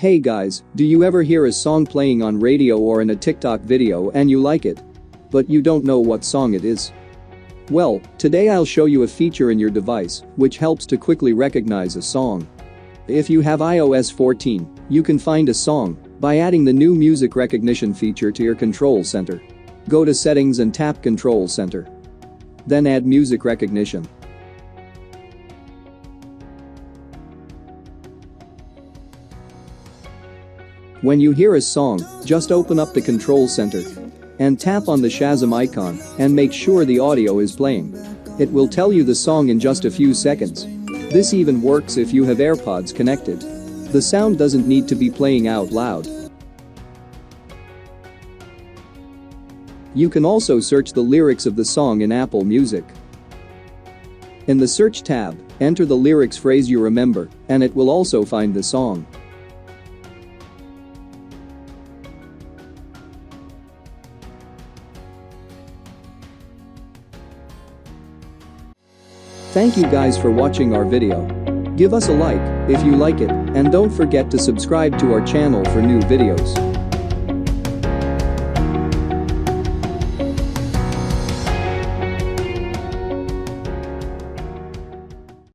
Hey guys, do you ever hear a song playing on radio or in a TikTok video and you like it, but you don't know what song it is? Well, today I'll show you a feature in your device which helps to quickly recognize a song. If you have iOS 14, you can find a song by adding the new music recognition feature to your control center. Go to Settings and tap Control Center. Then add music recognition. When you hear a song, just open up the control center and tap on the Shazam icon and make sure the audio is playing. It will tell you the song in just a few seconds. This even works if you have AirPods connected. The sound doesn't need to be playing out loud. You can also search the lyrics of the song in Apple Music. In the Search tab, enter the lyrics phrase you remember, and it will also find the song. Thank you guys for watching our video. Give us a like if you like it, and don't forget to subscribe to our channel for new videos.